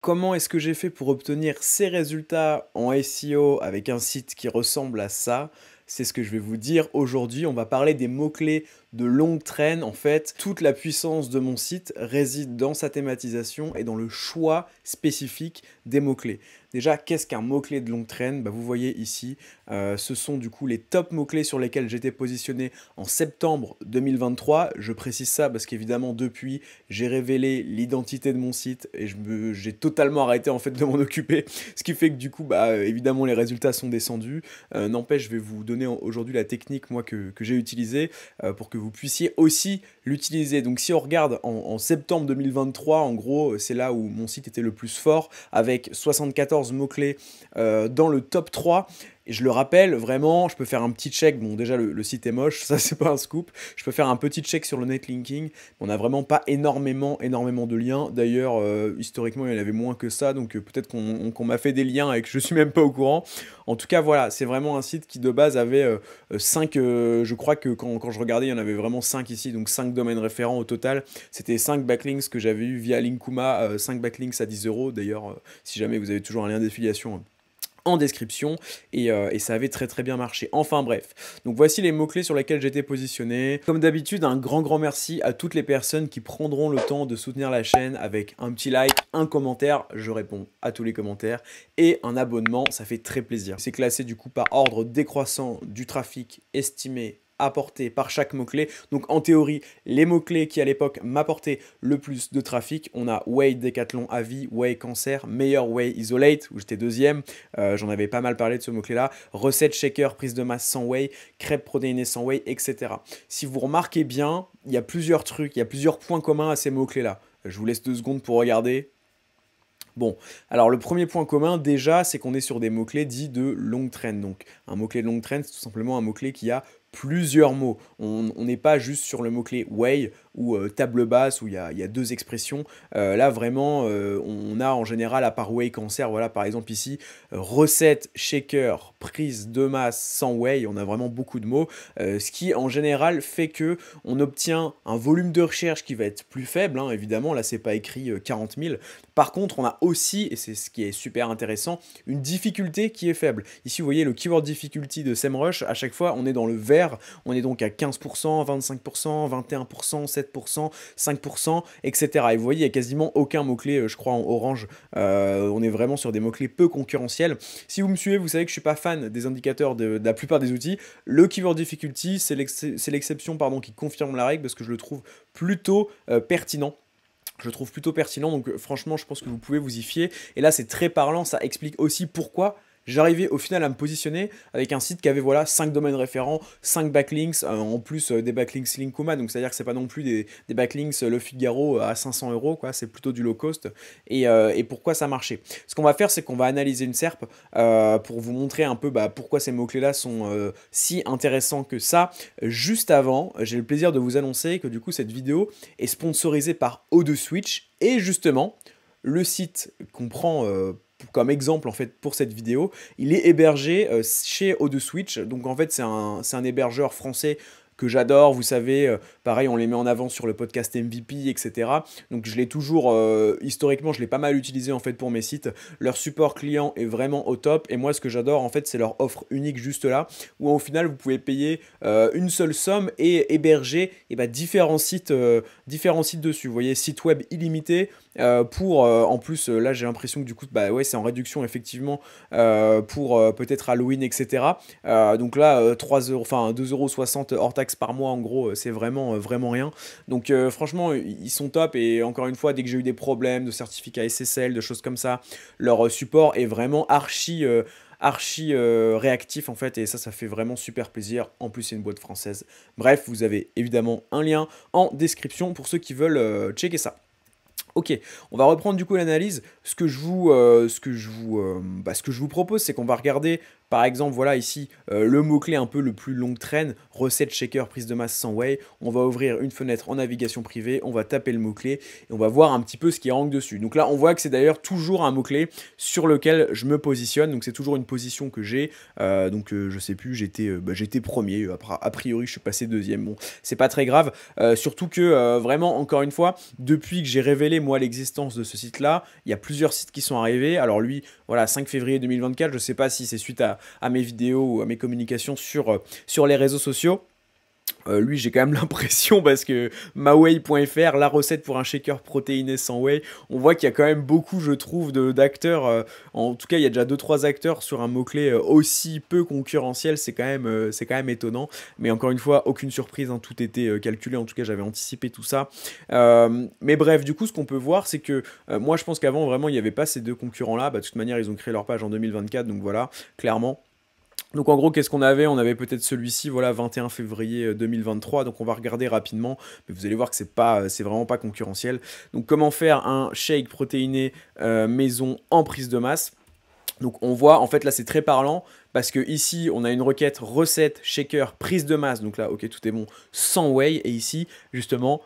Comment est-ce que j'ai fait pour obtenir ces résultats en SEO avec un site qui ressemble à ça? C'est ce que je vais vous dire aujourd'hui. On va parler des mots-clés de longue traîne. En fait, toute la puissance de mon site réside dans sa thématisation et dans le choix spécifique des mots-clés. Déjà, qu'est-ce qu'un mot-clé de longue traîne? Vous voyez ici, ce sont du coup les top mots-clés sur lesquels j'étais positionné en septembre 2023. Je précise ça parce qu'évidemment, depuis, j'ai révélé l'identité de mon site et j'ai totalement arrêté en fait de m'en occuper. Ce qui fait que du coup, évidemment, les résultats sont descendus. N'empêche, je vais vous donner aujourd'hui la technique moi que j'ai utilisée pour que vous puissiez aussi l'utiliser. Donc si on regarde en septembre 2023, en gros, c'est là où mon site était le plus fort avec 74 mots-clés dans le top 3. Et je le rappelle, vraiment, je peux faire un petit check. Bon, déjà, le site est moche, ça, c'est pas un scoop. Je peux faire un petit check sur le netlinking. On n'a vraiment pas énormément de liens. D'ailleurs, historiquement, il y en avait moins que ça. Donc, peut-être qu'on m'a fait des liens et que je suis même pas au courant. En tout cas, voilà, c'est vraiment un site qui, de base, avait 5... je crois que quand je regardais, il y en avait vraiment 5 ici. Donc, 5 domaines référents au total. C'était 5 backlinks que j'avais eu via Linkuma. 5 backlinks à 10 euros. D'ailleurs, si jamais vous avez toujours un lien d'affiliation en description et ça avait très bien marché. Enfin bref, donc voici les mots-clés sur lesquels j'étais positionné. Comme d'habitude, un grand merci à toutes les personnes qui prendront le temps de soutenir la chaîne avec un petit like, un commentaire, je réponds à tous les commentaires, et un abonnement, ça fait très plaisir. C'est classé du coup par ordre décroissant du trafic estimé apporté par chaque mot-clé. Donc en théorie, les mots-clés qui à l'époque m'apportaient le plus de trafic, on a Whey Décathlon à vie, Whey Cancer, meilleur Whey Isolate, où j'étais deuxième, j'en avais pas mal parlé de ce mot-clé-là, recette shaker, prise de masse sans whey, crêpes protéinées sans whey, etc. Si vous remarquez bien, il y a plusieurs trucs, il y a plusieurs points communs à ces mots-clés-là. Je vous laisse 2 secondes pour regarder. Bon, alors le premier point commun déjà, c'est qu'on est sur des mots-clés dits de longue traîne. Donc un mot-clé de longue traîne, c'est tout simplement un mot-clé qui a plusieurs mots. On n'est pas juste sur le mot-clé whey ou table basse où il y a 2 expressions. Là vraiment, on a en général, à part whey cancer, voilà par exemple ici, recette, shaker, prise de masse sans whey, on a vraiment beaucoup de mots. Ce qui en général fait que on obtient un volume de recherche qui va être plus faible, hein, évidemment, là c'est pas écrit 40 000. Par contre, on a aussi, et c'est ce qui est super intéressant, une difficulté qui est faible. Ici, vous voyez le keyword difficulty de SEMrush, à chaque fois, on est dans le vert, on est donc à 15%, 25%, 21%, 7%, 5%, etc. Et vous voyez, il n'y a quasiment aucun mot-clé, je crois, en orange. On est vraiment sur des mots-clés peu concurrentiels. Si vous me suivez, vous savez que je ne suis pas fan des indicateurs de la plupart des outils. Le keyword difficulty, c'est l'exception qui confirme la règle parce que je le trouve plutôt pertinent. Je le trouve plutôt pertinent, donc franchement, je pense que vous pouvez vous y fier. Et là, c'est très parlant, ça explique aussi pourquoi j'arrivais au final à me positionner avec un site qui avait voilà 5 domaines référents, 5 backlinks, en plus des backlinks Linkuma, donc c'est-à-dire que c'est pas non plus des backlinks Le Figaro à 500 euros, quoi, c'est plutôt du low cost. Et pourquoi ça marchait? Ce qu'on va faire, c'est qu'on va analyser une SERP pour vous montrer un peu pourquoi ces mots-clés-là sont si intéressants que ça. Juste avant, j'ai le plaisir de vous annoncer que du coup, cette vidéo est sponsorisée par O2Switch, et justement, le site qu'on prend comme exemple en fait pour cette vidéo, il est hébergé chez O2Switch. Donc en fait c'est un hébergeur français que j'adore, vous savez, pareil on les met en avant sur le podcast MVP, etc. Donc je l'ai toujours, historiquement je l'ai pas mal utilisé en fait pour mes sites. Leur support client est vraiment au top, et moi ce que j'adore en fait c'est leur offre unique juste là, où au final vous pouvez payer une seule somme et héberger différents sites dessus. Vous voyez, site web illimité, en plus là j'ai l'impression que du coup ouais, c'est en réduction effectivement pour peut-être Halloween, etc. Donc là 3 euros, enfin 2,60 € hors taxe par mois en gros, c'est vraiment rien. Donc franchement ils sont top, et encore une fois, dès que j'ai eu des problèmes de certificat SSL, de choses comme ça, leur support est vraiment archi réactif en fait, et ça fait vraiment super plaisir. En plus c'est une boîte française. Bref, vous avez évidemment un lien en description pour ceux qui veulent checker ça. Ok, on va reprendre du coup l'analyse. Ce que je vous propose, c'est qu'on va regarder par exemple, voilà ici, le mot-clé un peu le plus long train, recette shaker prise de masse sans whey. On va ouvrir une fenêtre en navigation privée, on va taper le mot-clé et on va voir un petit peu ce qui rank dessus. Donc là, on voit que c'est d'ailleurs toujours un mot-clé sur lequel je me positionne. Donc c'est toujours une position que j'ai. Je sais plus, j'étais premier. A priori, je suis passé deuxième. Bon, c'est pas très grave. Surtout que vraiment, encore une fois, depuis que j'ai révélé moi l'existence de ce site-là, il y a plusieurs sites qui sont arrivés. Alors lui, voilà, 5 février 2024, je sais pas si c'est suite à mes vidéos ou à mes communications sur les réseaux sociaux. Lui, j'ai quand même l'impression, parce que maway.fr, la recette pour un shaker protéiné sans whey, on voit qu'il y a quand même beaucoup, je trouve, d'acteurs. En tout cas, il y a déjà 2-3 acteurs sur un mot-clé aussi peu concurrentiel. C'est quand même étonnant. Mais encore une fois, aucune surprise, hein, tout était calculé. En tout cas, j'avais anticipé tout ça. Mais bref, du coup, ce qu'on peut voir, c'est que moi, je pense qu'avant, vraiment, il n'y avait pas ces deux concurrents-là. Bah, de toute manière, ils ont créé leur page en 2024. Donc voilà, clairement. Donc en gros, qu'est-ce qu'on avait? On avait peut-être celui-ci, voilà, 21 février 2023. Donc on va regarder rapidement, mais vous allez voir que c'est vraiment pas concurrentiel. Donc comment faire un shake protéiné maison en prise de masse? Donc on voit, en fait là c'est très parlant, parce que ici on a une requête recette shaker prise de masse. Donc là, ok, tout est bon, sans whey. Et ici, justement,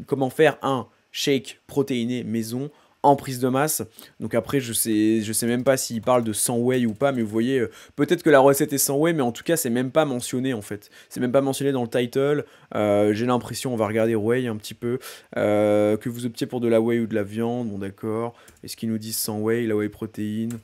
comment faire un shake protéiné maison en prise de masse. Donc après, je sais même pas s'il parle de sans whey ou pas, mais vous voyez, peut-être que la recette est sans whey, mais en tout cas, c'est même pas mentionné en fait. C'est même pas mentionné dans le title. J'ai l'impression, on va regarder whey un petit peu, que vous optiez pour de la whey ou de la viande. Bon, d'accord. Est-ce qu'ils nous disent sans whey, la whey protéine?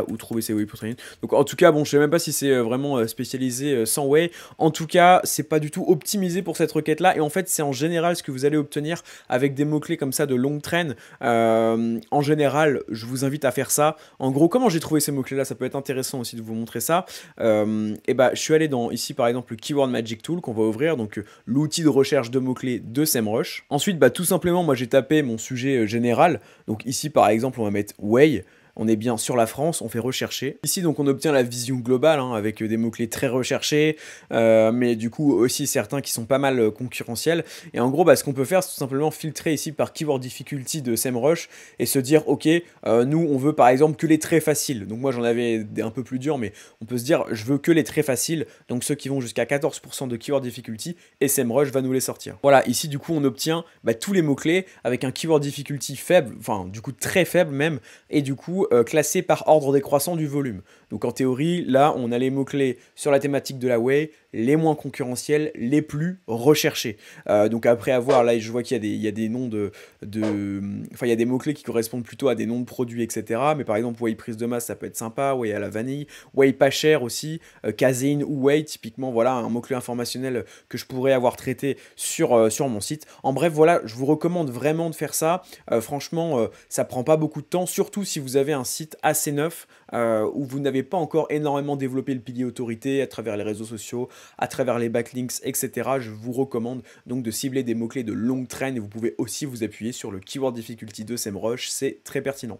Où trouver ces whey protéines. Donc en tout cas, bon, je sais même pas si c'est vraiment spécialisé sans whey. En tout cas, c'est pas du tout optimisé pour cette requête là. Et en fait, c'est en général ce que vous allez obtenir avec des mots-clés comme ça de longue traîne. En général, je vous invite à faire ça. En gros, comment j'ai trouvé ces mots-clés là? Ça peut être intéressant aussi de vous montrer ça. Et bah, je suis allé dans ici par exemple le Keyword Magic Tool qu'on va ouvrir, donc l'outil de recherche de mots-clés de SEMrush. Ensuite, bah, tout simplement, moi j'ai tapé mon sujet général. Donc ici par exemple, on va mettre whey. On est bien sur la France, on fait rechercher. Ici, donc, on obtient la vision globale, hein, avec des mots-clés très recherchés, mais du coup, aussi certains qui sont pas mal concurrentiels. Et en gros, bah, ce qu'on peut faire, c'est tout simplement filtrer ici par Keyword Difficulty de SEMrush et se dire, ok, nous, on veut par exemple que les très faciles. Donc moi, j'en avais des un peu plus durs, mais on peut se dire, je veux que les très faciles, donc ceux qui vont jusqu'à 14% de Keyword Difficulty, et SEMrush va nous les sortir. Voilà, ici, du coup, on obtient tous les mots-clés avec un Keyword Difficulty faible, enfin, du coup, très faible même, et du coup, classé par ordre décroissant du volume. Donc en théorie, là, on a les mots-clés sur la thématique de la whey, les moins concurrentiels, les plus recherchés. Donc après avoir, là, je vois qu'il y a des noms enfin, il y a des mots-clés qui correspondent plutôt à des noms de produits, etc. Mais par exemple, whey prise de masse, ça peut être sympa, whey à la vanille, whey pas cher aussi, caséine ou whey, typiquement, voilà, un mot-clé informationnel que je pourrais avoir traité sur mon site. En bref, voilà, je vous recommande vraiment de faire ça. Franchement, ça prend pas beaucoup de temps, surtout si vous avez un site assez neuf, où vous n'avez pas encore énormément développé le pilier autorité à travers les réseaux sociaux, à travers les backlinks, etc. Je vous recommande donc de cibler des mots-clés de longue traîne, et vous pouvez aussi vous appuyer sur le Keyword Difficulty de SEMrush, c'est très pertinent.